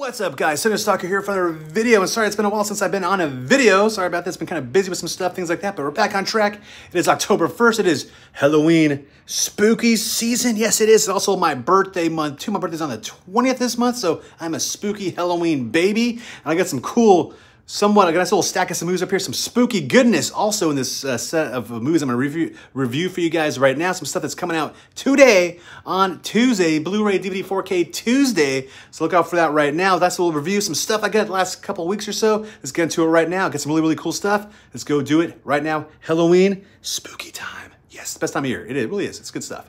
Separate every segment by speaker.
Speaker 1: What's up, guys? Cinestalker here for another video, and sorry it's been a while since I've been on a video. Sorry about this, been kind of busy with some stuff, things like that, but we're back on track. It is October 1st. It is Halloween spooky season. Yes, it is. It's also my birthday month, too. My birthday's on the 20th this month, so I'm a spooky Halloween baby. And I got some cool, I got a nice little stack of some movies up here, some spooky goodness also in this set of movies I'm going to review for you guys right now. Some stuff that's coming out today on Tuesday, Blu-ray, DVD, 4K Tuesday. So look out for that right now. That's a little review, some stuff I got the last couple of weeks or so. Let's get into it right now. Get some really, really cool stuff. Let's go do it right now. Halloween, spooky time. Yes, best time of year. It really is. It's good stuff.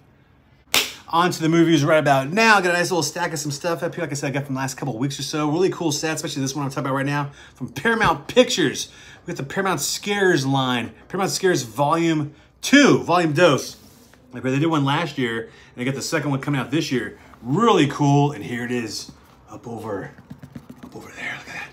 Speaker 1: On to the movies right about now. I got a nice little stack of some stuff up here. Like I said, I got from the last couple of weeks or so. Really cool set, especially this one I'm talking about right now. From Paramount Pictures. We got the Paramount Scares line. Paramount Scares Volume 2. Volume Dos. Like they did one last year. And I got the second one coming out this year. Really cool. And here it is. Up over there. Look at that.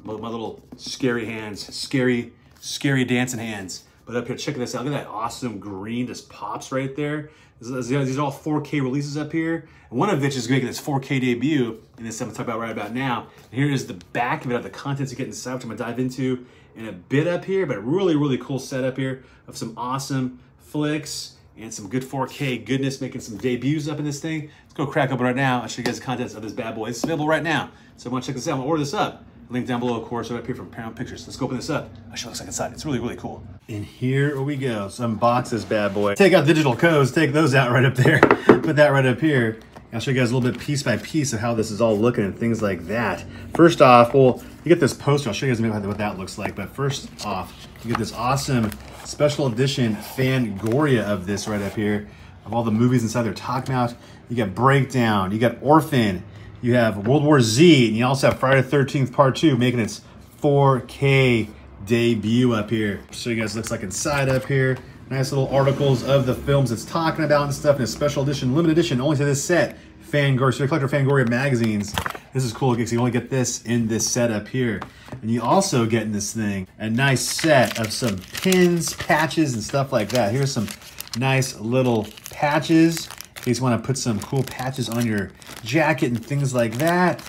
Speaker 1: My little scary hands. Scary dancing hands. But up here, check this out. Look at that awesome green just pops right there. These are all 4K releases up here. And one of which is making its 4K debut. And this I'm going to talk about right about now. And here is the back of it, of the contents you get inside, which I'm going to dive into in a bit up here. But really, really cool setup here of some awesome flicks and some good 4K goodness, making some debuts up in this thing. Let's go crack open right now. I'll show you guys the contents of this bad boy. It's available right now. So I want to check this out. I'm going to order this up. Link down below, of course, right up here from Paramount Pictures. Let's go open this up. I'll show you what it looks like inside. It's really, really cool. And here we go. Some boxes, bad boy. Take out digital codes. Take those out right up there. Put that right up here. I'll show you guys a little bit piece by piece of how this is all looking and things like that. First off, well, you get this poster. I'll show you guys what that looks like. But first off, you get this awesome special edition Fangoria of this right up here. Of all the movies inside they're talking about. You got Breakdown. You got Orphan. You have World War Z, and you also have Friday the 13th Part 2 making its 4K debut up here. So you guys looks like inside up here. Nice little articles of the films it's talking about and stuff in a special edition, limited edition, only to this set. Fangoria, so you're a collector of Fangoria magazines. This is cool because you only get this in this set up here. And you also get in this thing a nice set of some pins, patches, and stuff like that. Here's some nice little patches. In case you want to put some cool patches on your jacket and things like that.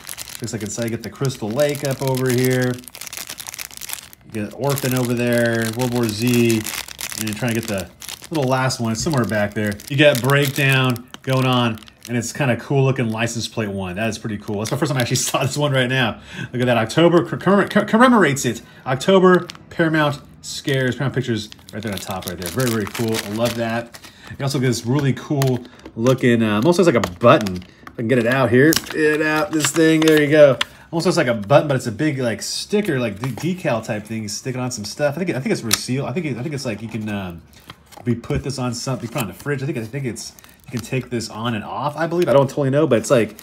Speaker 1: Looks like inside you get the Crystal Lake up over here. You get Orphan over there, World War Z, and you're trying to get the little last one. It's somewhere back there. You got Breakdown going on, and it's kind of cool looking license plate one. That is pretty cool. That's my first time I actually saw this one right now. Look at that. October commemorates it. October Paramount Scares, Paramount Pictures right there on the top right there. Very, very cool. I love that. You also get this really cool looking, almost looks like a button. If I can get it out here. Get it out, this thing. There you go. Almost looks like a button, but it's a big like sticker, like decal type thing. You stick it on some stuff. I think it's reseal. I think it's like you can put this on something, put it on the fridge. I think it's you can take this on and off. I believe. I don't totally know, but it's like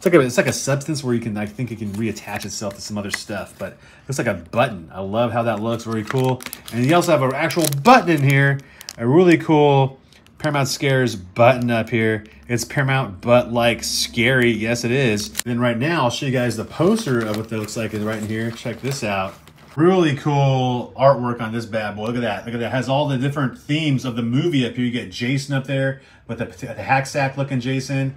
Speaker 1: a substance where you can, I think it can reattach itself to some other stuff. But it looks like a button. I love how that looks. Very cool. And you also have an actual button in here. A really cool Paramount Scares button up here. It's Paramount But Like Scary. Yes, it is. And then right now, I'll show you guys the poster of what that looks like right in here. Check this out. Really cool artwork on this bad boy. Look at that. Look at that. It has all the different themes of the movie up here. You get Jason up there with the hack sack looking Jason.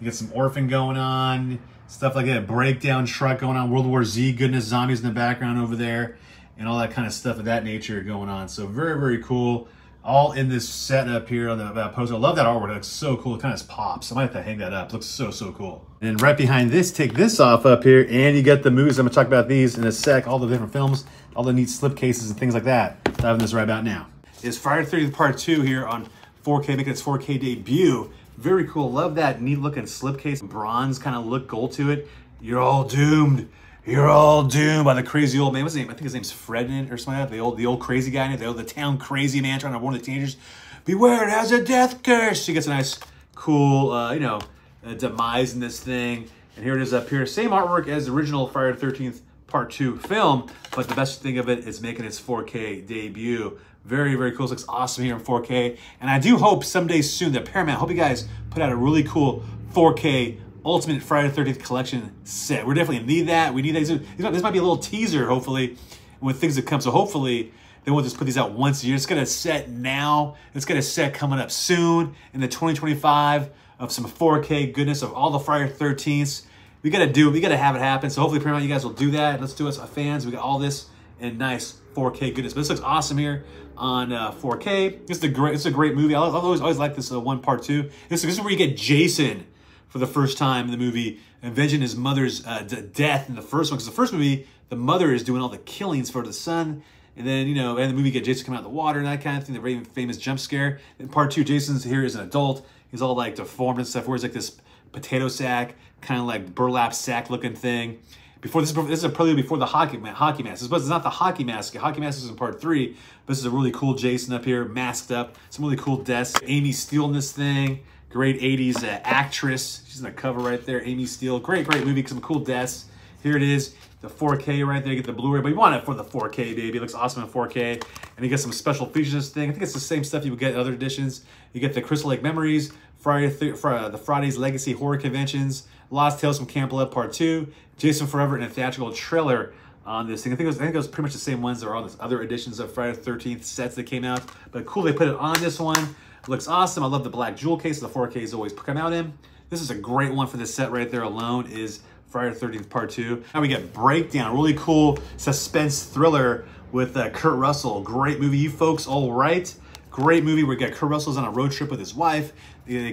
Speaker 1: You get some Orphan going on. Stuff like that. Breakdown truck going on. World War Z goodness. Zombies in the background over there. And all that kind of stuff of that nature going on. So very, very cool. All in this set up here on the poster. I love that artwork. It looks so cool. It kind of pops. I might have to hang that up. It looks so, so cool. And right behind this, take this off up here, and you get the movies. I'm going to talk about these in a sec. All the different films, all the neat slip cases and things like that. Diving this right about now. It's Friday the 13th Part 2 here on 4K, making its 4K debut. Very cool. Love that neat looking slip case. Bronze kind of look gold to it. You're all doomed. You're all doomed by the crazy old man. What's his name? I think his name's Fred or something like that. The old crazy guy, the town crazy man trying to warn the teenagers. Beware, it has a death curse. She gets a nice, cool, demise in this thing. And here it is up here. Same artwork as the original Friday the 13th Part 2 film, but the best thing of it is making its 4K debut. Very, very cool. It looks awesome here in 4K. And I do hope someday soon that Paramount, hope you guys put out a really cool 4K Ultimate Friday the 13th collection set. We're definitely need that. We need that. This might be a little teaser, hopefully, with things that come. So hopefully they won't just put these out once a year. It's got a set now. It's got a set coming up soon in the 2025 of some 4K goodness of all the Friday the 13th. we gotta have it happen. So hopefully Paramount, you guys will do that. Let's do it, fans. We got all this in nice 4K goodness. But this looks awesome here on 4K. This is a great movie. I've always liked this one part two. This is where you get Jason for the first time in the movie, avenging his mother's death in the first one. Because the first movie, the mother is doing all the killings for the son. And then, you know, and the movie get Jason coming out of the water and that kind of thing, the very famous jump scare. In part two, Jason's here as an adult. He's all like deformed and stuff, wears like this potato sack, kind of like burlap sack looking thing. This is probably before the hockey mask. It's not the hockey mask. The hockey mask is in part three. But this is a really cool Jason up here, masked up. Some really cool deaths. Amy Steele in this thing. Great 80s actress. She's in the cover right there. Amy Steele. Great movie. Some cool deaths. Here it is. The 4K right there. You get the Blu-ray. But you want it for the 4K, baby. It looks awesome in 4K. And you get some special features in this thing. I think it's the same stuff you would get in other editions. You get the Crystal Lake Memories, the Friday's Legacy Horror Conventions, Lost Tales from Camp Blood Part 2, Jason Forever, and a theatrical trailer on this thing. I think it was pretty much the same ones that are on this other editions of Friday the 13th sets that came out. But cool, they put it on this one. It looks awesome. I love the black jewel case the 4Ks always come out in. This is a great one for this set right there alone is Friday the 13th Part 2. Now we get Breakdown, really cool suspense thriller with Kurt Russell. Great movie. You folks all right? Great movie where we got Kurt Russell's on a road trip with his wife. Their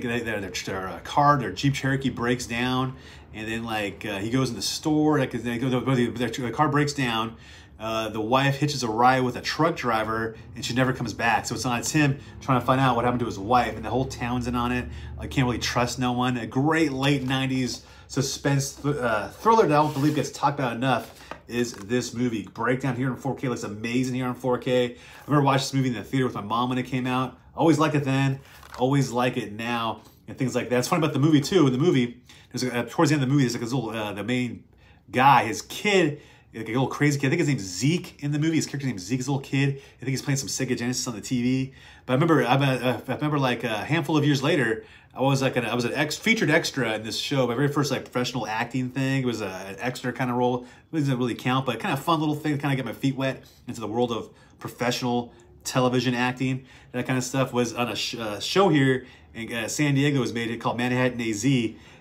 Speaker 1: Jeep Cherokee breaks down, and then like he goes in the store. Like their car breaks down. The wife hitches a ride with a truck driver, and she never comes back. So it's him trying to find out what happened to his wife, and the whole town's in on it. I can't really trust no one. A great late '90s suspense thriller that I don't believe gets talked about enough is this movie. Breakdown here in 4K looks amazing here on 4K. I remember watching this movie in the theater with my mom when it came out. Always liked it then, always like it now, and things like that. It's funny about the movie too. In the movie, there's towards the end of the movie, there's like this little the main guy, his kid, like a little crazy kid. I think his name's Zeke in the movie. His character's name's Zeke. His little kid. I think he's playing some Sega Genesis on the TV. But I remember like a handful of years later, I was an featured extra in this show. My very first like professional acting thing. It was an extra kind of role. It doesn't really count, but kind of fun little thing to kind of get my feet wet into the world of professional television acting. That kind of stuff was on a show here in San Diego. Was made called Manhattan AZ.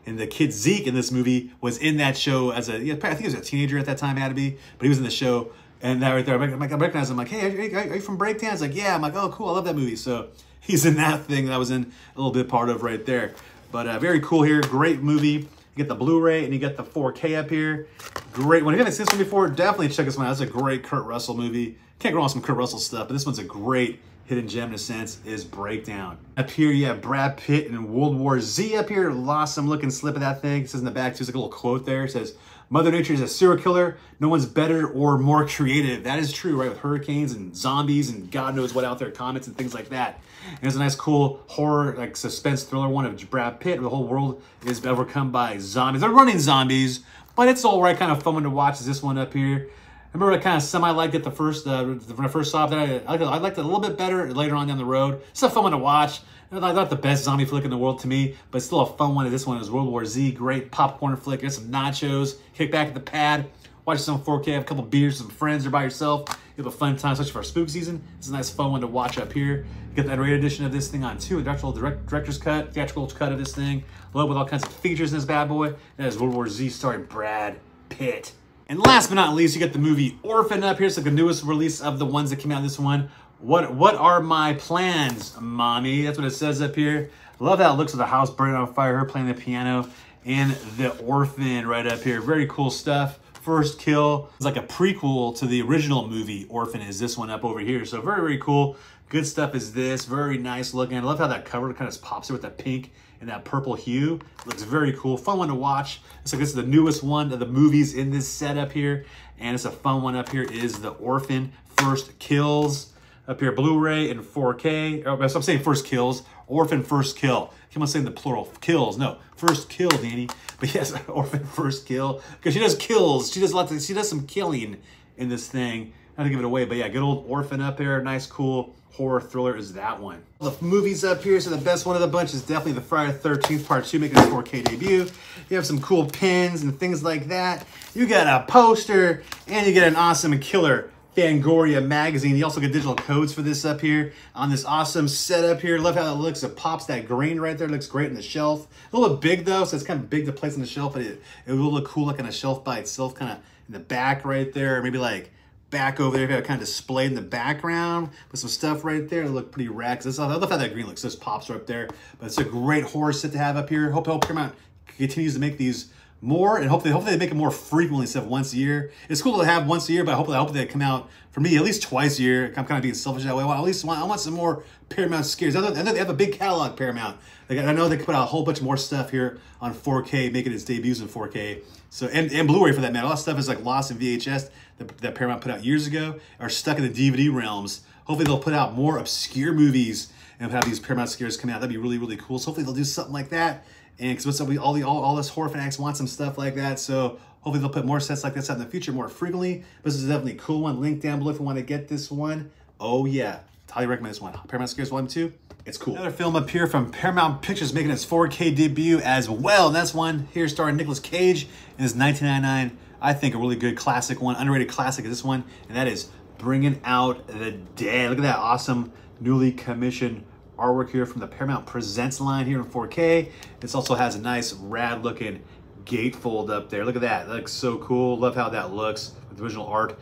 Speaker 1: And the kid Zeke in this movie was in that show as I think he was a teenager at that time, had to be, but he was in the show. And that right there, I recognized him. I'm like, hey, are you from Breakdown? He's like, yeah. I'm like, oh, cool. I love that movie. So he's in that thing that I was in a little bit part of right there. But very cool here. Great movie. You get the Blu-ray and you get the 4K up here. Great one. If you haven't seen this one before, definitely check this one out. It's a great Kurt Russell movie. Can't go wrong with some Kurt Russell stuff, but this one's a great hidden gem in a sense is Breakdown. Up here you have Brad Pitt in World War Z up here. Awesome looking slip of that thing. It says in the back too, there's like a little quote there. It says, Mother Nature is a serial killer. No one's better or more creative. That is true, right? With hurricanes and zombies and God knows what out there, comets and things like that. And there's a nice cool horror, like suspense thriller one of Brad Pitt. The whole world is overcome by zombies. They're running zombies, but it's all right, kind of fun one to watch is this one up here. I remember I kind of semi-liked it the first, when I first saw it. I liked it a little bit better later on down the road. It's a fun one to watch. Not the best zombie flick in the world to me, but still a fun one. This one is World War Z. Great popcorn flick. Get some nachos. Kick back at the pad. Watch some 4K. Have a couple beers, some friends, or by yourself. You have a fun time, especially for a spook season. It's a nice fun one to watch up here. You get the Unrated edition of this thing on too. A director's cut, theatrical cut of this thing. Loaded with all kinds of features in this bad boy. That is World War Z starring Brad Pitt. And last but not least, you get the movie Orphan up here. It's like the newest release of the ones that came out in this one. What are my plans, mommy? That's what it says up here. Love how it looks with the house burning on fire, her playing the piano, and the orphan right up here. Very cool stuff. First Kill. It's like a prequel to the original movie Orphan is this one up over here. So very, very cool. Good stuff is this. Very nice looking. I love how that cover kind of pops it with that pink and that purple hue. It looks very cool. Fun one to watch. It's like this is the newest one of the movies in this set up here. And it's a fun one up here is the Orphan First Kills. Up here, Blu-ray and 4K. Oh, so I'm saying First Kills. Orphan First Kill. I keep on saying the plural. Kills. No. First Kill, Danny. But yes, Orphan First Kill. Because she does kills. She does some killing in this thing. Not to give it away, but yeah, good old Orphan up there. Nice, cool horror thriller is that one. The movies up here, so the best one of the bunch is definitely the Friday the 13th Part 2 making a 4K debut. You have some cool pins and things like that. You got a poster, and you get an awesome and killer Fangoria magazine. You also get digital codes for this up here on this awesome setup here. Love how it looks. It pops that green right there. It looks great on the shelf. A little bit big though, so it's kind of big to place on the shelf, but it will look cool like on a shelf by itself, kind of in the back right there, or maybe like back over there. Got it kind of displayed in the background with some stuff right there. It look pretty rad. I love how that green looks. This pops right there. But it's a great horror set to have up here. Hope Paramount continues to make these more, and hopefully they make it more frequently instead of once a year. It's cool to have once a year, but I hope they come out for me at least twice a year. I'm kind of being selfish that way. I want some more Paramount scares. I know they have a big catalog, Paramount. I know they can put out a whole bunch more stuff here on 4K, making its debuts in 4K. So and Blu-ray for that matter. A lot of stuff is like lost in VHS that Paramount put out years ago, are stuck in the DVD realms. Hopefully they'll put out more obscure movies and have these Paramount scares come out. That'd be really, really cool. So hopefully they'll do something like that. And because all us horror fanatics want some stuff like that, so hopefully they'll put more sets like this out in the future more frequently. This is definitely a cool one. Link down below if you want to get this one. Oh yeah, highly recommend this one. Paramount Scares 1 and 2. It's cool. Another film up here from Paramount Pictures making its 4K debut as well. And that's one here starring Nicolas Cage in his 1999. I think a really good classic one, underrated classic is this one, and that is Bringing Out the Dead. Look at that awesome newly commissioned artwork here from the Paramount Presents line here in 4K. This also has a nice rad looking gatefold up there. Look at that. That looks so cool. Love how that looks with the original art.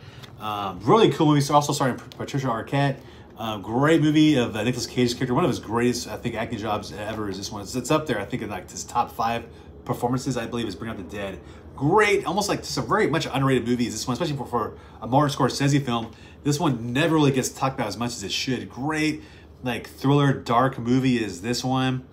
Speaker 1: Really cool movie. Also starring Patricia Arquette. Great movie of Nicolas Cage's character. One of his greatest, I think, acting jobs ever is this one. It's up there, I think, in like his top 5 performances, I believe, is Bring Out the Dead. Great, almost like just a very much underrated movie is this one, especially for a Martin Scorsese film. This one never really gets talked about as much as it should. Great, like thriller, dark movie is this one.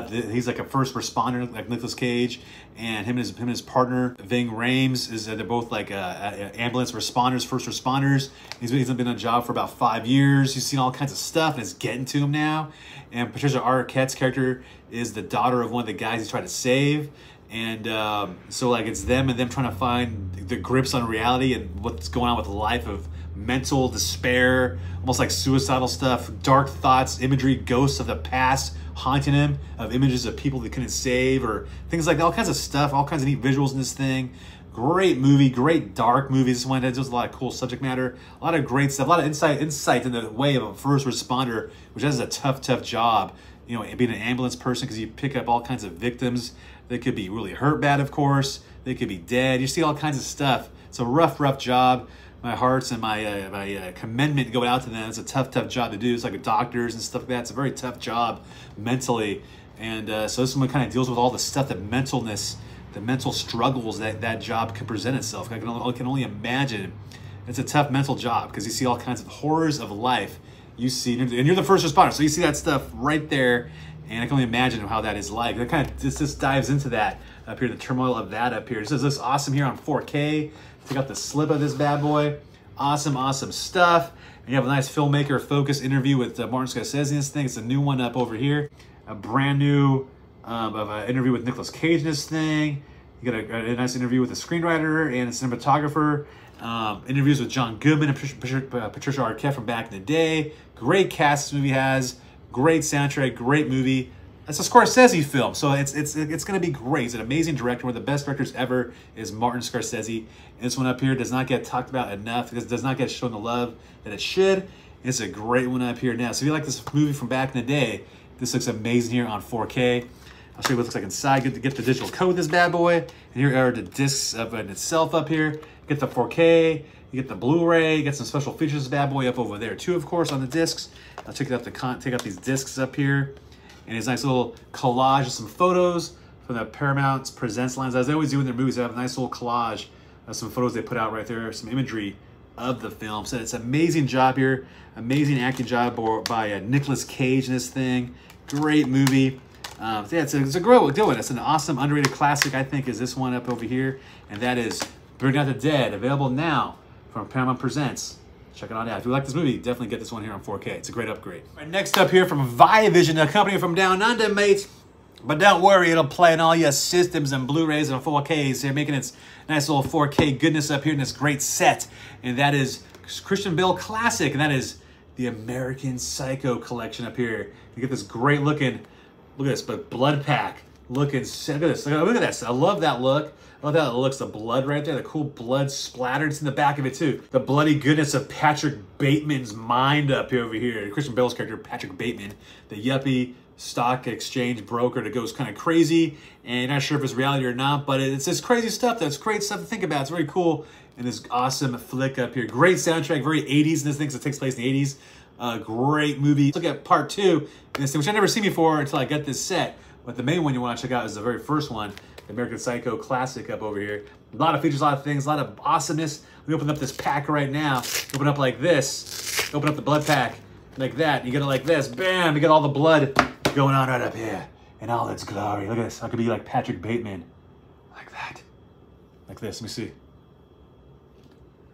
Speaker 1: He's like a first responder, like Nicolas Cage, and him and his partner Ving Rhames they're both like ambulance responders, first responders. He's been on a job for about 5 years. He's seen all kinds of stuff, and it's getting to him now. And Patricia Arquette's character is the daughter of one of the guys he's trying to save. And so like it's them trying to find the grips on reality and what's going on with life of mental despair, almost like suicidal stuff, dark thoughts, imagery, ghosts of the past haunting him, of images of people they couldn't save, or things like that, all kinds of stuff, all kinds of neat visuals in this thing. Great movie, great dark movie. This one has just a lot of cool subject matter, a lot of great stuff, a lot of insight in the way of a first responder, which is a tough job. You know, being an ambulance person, because you pick up all kinds of victims. They could be really hurt bad, of course. They could be dead. You see all kinds of stuff. It's a rough job. My hearts and my commendment go out to them. It's a tough job to do. It's like doctors and stuff like that. It's a very tough job mentally. And so this one kind of deals with all the stuff, the mental struggles that job can present itself. I can only imagine. It's a tough mental job because you see all kinds of horrors of life. You see, and you're the first responder, so you see that stuff right there. And I can only imagine how that is like. That kind of just dives into that up here, the turmoil of that up here. This looks awesome here on 4K. Take out the slip of this bad boy. Awesome stuff. And you have a nice filmmaker focus interview with Martin Scorsese in this thing. It's a new one up over here. A brand new interview with Nicolas Cage in this thing. You got a nice interview with the screenwriter and the cinematographer. Interviews with John Goodman and Patricia Arquette from back in the day. Great cast this movie has. Great soundtrack, great movie. It's a Scorsese film, so it's going to be great. He's an amazing director. One of the best directors ever is Martin Scorsese. And this one up here does not get talked about enough. It does not get shown the love that it should. It's a great one up here now. So if you like this movie from back in the day, this looks amazing here on 4K. I'll show you what it looks like inside. Get the digital code with this bad boy. And here are the discs of it itself up here. Get the 4K. You get the Blu-ray, you get some special features of this bad boy up over there too, of course, on the discs. I'll take out these discs up here. And it's a nice little collage of some photos from the Paramount Presents lines. As they always do in their movies, they have a nice little collage of some photos they put out right there, some imagery of the film. So it's an amazing job here. Amazing acting job by Nicolas Cage in this thing. Great movie. Yeah, it's a great one. It's an awesome, underrated classic, I think, is this one up over here. And that is Bring Out the Dead, available now from Paramount Presents. Check it out now. If you like this movie, definitely get this one here on 4K. It's a great upgrade. All right, next up here from Vivision, a company from down under, mates. But don't worry, it'll play on all your systems and Blu-rays and 4Ks. They're making its nice little 4K goodness up here in this great set. And that is Christian Bale classic. And that is the American Psycho collection up here. You get this great looking, look at this, but Blood Pack. looking set. Look at this. Look at this. I love that look. I love how it looks. The blood right there. The cool blood splatter. It's in the back of it too. The bloody goodness of Patrick Bateman's mind up here over here. Christian Bale's character, Patrick Bateman, the yuppie stock exchange broker that goes kind of crazy, and you're not sure if it's reality or not, but it's this crazy stuff. That's great stuff to think about. It's very cool. And this awesome flick up here. Great soundtrack, very 80s in this thing, because it takes place in the 80s. Great movie. Let's look at part 2, which I've never seen before until I got this set. But the main one you want to check out is the very first one, the American Psycho classic up over here. A lot of features, a lot of things, a lot of awesomeness. We open up this pack right now. Open up like this. Open up the blood pack like that. You get it like this. Bam! You get all the blood going on right up here in all its glory. Look at this. I could be like Patrick Bateman. Like that. Like this. Let me see.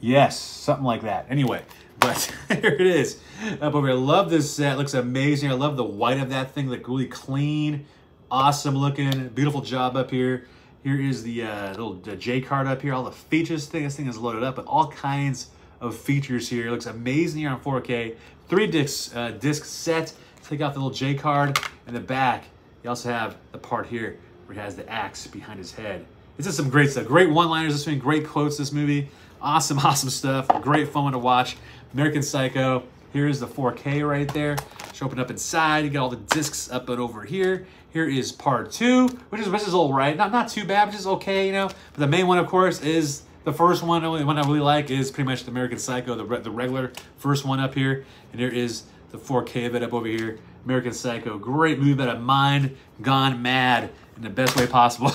Speaker 1: Yes, something like that. Anyway, but here it is. Up over here. I love this set. It looks amazing. I love the white of that thing. Like really clean, awesome looking. Beautiful job up here. Here is the little J card up here. All the features. This thing is loaded up with all kinds of features here. It looks amazing here on 4K. 3 disc set. Take out the little J card in the back. You also have the part here where he has the axe behind his head. It's just some great stuff. Great one-liners this movie, great quotes this movie. Awesome, awesome stuff. Great fun to watch. American Psycho. Here's the 4K right there. Just open up inside. You get all the discs up and over here. Here is part 2, which is all right. Not too bad, which is okay, you know. But the main one, of course, is the first one. The only one I really like is pretty much the American Psycho, the regular first one up here. And here is the 4K of it up over here. American Psycho. Great movie about a mind gone mad in the best way possible.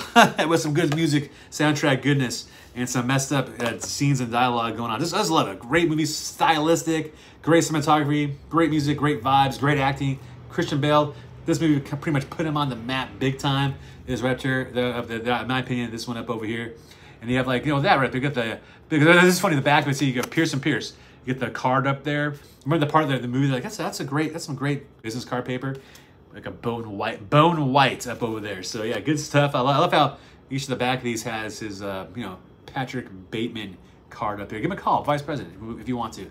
Speaker 1: With some good music, soundtrack goodness, and some messed up scenes and dialogue going on. Just a lot of great movies, stylistic, great cinematography, great music, great vibes, great acting. Christian Bale. This movie pretty much put him on the map big time. Is right here, in my opinion, this one up over here. And you have like, you know, that right there. You got the, this is funny, the back of it, see, you got Pierce and Pierce. You get the card up there. Remember the part of the movie, like, that's some great business card paper. Like a bone white up over there. So yeah, good stuff. I love how each of the back of these has his, you know, Patrick Bateman card up here. Give him a call, Vice President, if you want to.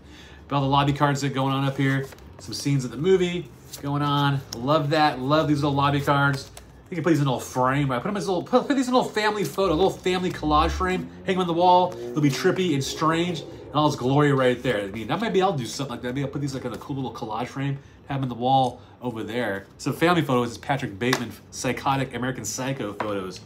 Speaker 1: But all the lobby cards that are going on up here. Some scenes of the movie going on. Love that. Love these little lobby cards. You can put these in a little frame. Right? Put them as a little, put these in a little family photo, a little family collage frame. Hang them on the wall. They'll be trippy and strange, and all its glory right there. I mean, maybe I'll do something like that. Maybe I'll put these like in a cool little collage frame. Have them in the wall over there. So family photos is Patrick Bateman, psychotic American Psycho photos.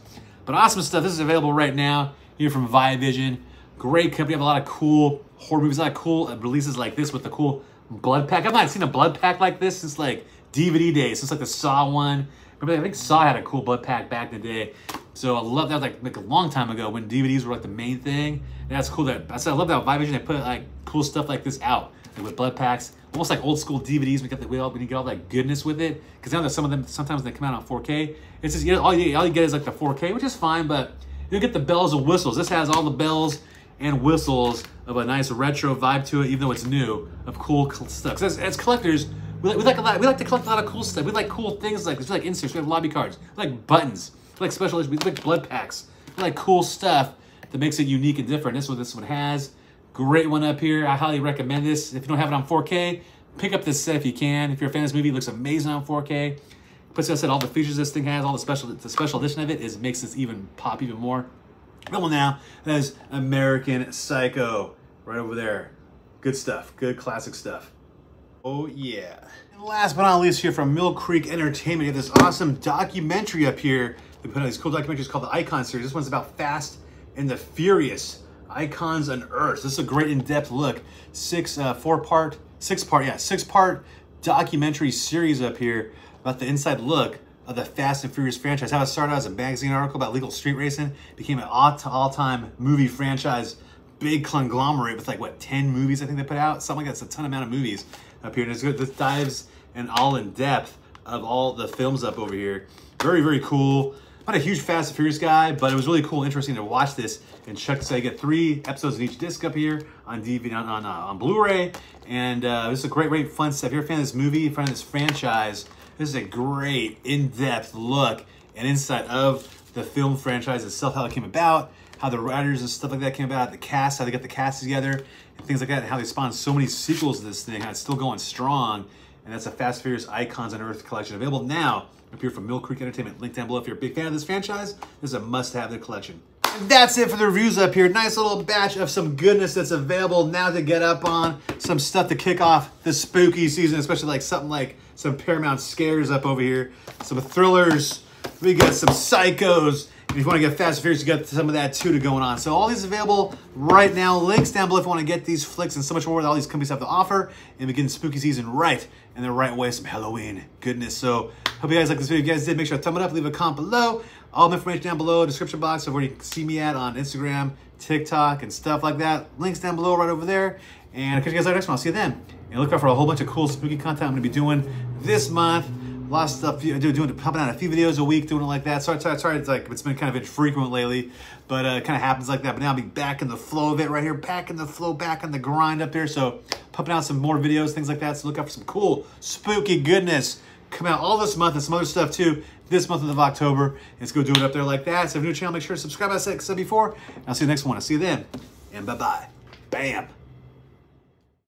Speaker 1: But awesome stuff. This is available right now here from Vivision. Great company. Have a lot of cool horror movies, a lot of cool releases like this with the cool blood pack. I've not seen a blood pack like this since like DVD days. It's like the Saw one. Remember, I think Saw had a cool blood pack back in the day. So I love that, like a long time ago when DVDs were like the main thing. And that's cool. That I said I love that Vivision. They put like cool stuff like this out, like with blood packs, almost like old school DVDs. When you get all that goodness with it, because now that some of them sometimes they come out on 4K. It's just, you know, all you get is like the 4K, which is fine, but you get the bells and whistles. This has all the bells and whistles of a nice retro vibe to it, even though it's new, of cool stuff. As collectors, we like to collect a lot of cool stuff. We like cool things like this. We like inserts. We have lobby cards. We like buttons. We like special editions. We like blood packs. We like cool stuff that makes it unique and different. This one has. Great one up here. I highly recommend this. If you don't have it on 4K, pick up this set if you can. If you're a fan of this movie, it looks amazing on 4K. Plus, as I said, all the features this thing has, all the special edition of it makes this even pop even more. Well, now that is American Psycho right over there. Good stuff. Good classic stuff. Oh yeah. And last but not least, here from Mill Creek Entertainment, you have this awesome documentary up here. They put out these cool documentaries called the Icon series. This one's about Fast and the Furious. Icons on Earth. This is a great in-depth look. Six part documentary series up here about the inside look of the Fast and Furious franchise. How it started out as a magazine article about legal street racing, became an all-time movie franchise, big conglomerate with like, what, 10 movies I think they put out? Something like that. It's a ton amount of movies up here. And it's good. This dives and all in depth of all the films up over here. Very, very cool. Not a huge Fast and Furious guy, but it was really cool, interesting to watch this and check. So you get 3 episodes of each disc up here on DVD, on Blu-ray, and this is a great fun stuff. If you're a fan of this movie, fan of this franchise, this is a great in-depth look and insight of the film franchise itself, how it came about, how the writers and stuff like that came about, the cast, how they got the cast together, and things like that, and how they spawned so many sequels to this thing, how it's still going strong. And that's a Fast and Furious Icons on Earth collection, available now up here from Mill Creek Entertainment. Link down below if you're a big fan of this franchise. This is a must-have in the collection. And that's it for the reviews up here. Nice little batch of some goodness that's available now to get up on. Some stuff to kick off the spooky season, especially like something like some Paramount scares up over here. Some thrillers. We got some psychos. And if you want to get Fast and Furious, you got some of that too to going on. So all these available right now. Links down below if you want to get these flicks and so much more that all these companies have to offer and begin spooky season right in the right way. Some Halloween goodness. So hope you guys like this video. If you guys did, make sure to thumb it up, leave a comment below. All the information down below, description box of where you can see me at on Instagram, TikTok, and stuff like that. Links down below right over there. And I'll catch you guys later next one. I'll see you then. And look out for a whole bunch of cool spooky content I'm going to be doing this month. A lot of stuff, pumping out a few videos a week, doing it like that. Sorry, it's been kind of infrequent lately, but it kind of happens like that. But now I'll be back in the flow of it right here, back in the flow, back in the grind up there. So pumping out some more videos, things like that. So look out for some cool, spooky goodness come out all this month and some other stuff too. This month of October, let's go do it up there like that. So if you're new to the channel, make sure to subscribe, as I said before. And I'll see you next one. I'll see you then, and bye-bye. Bam.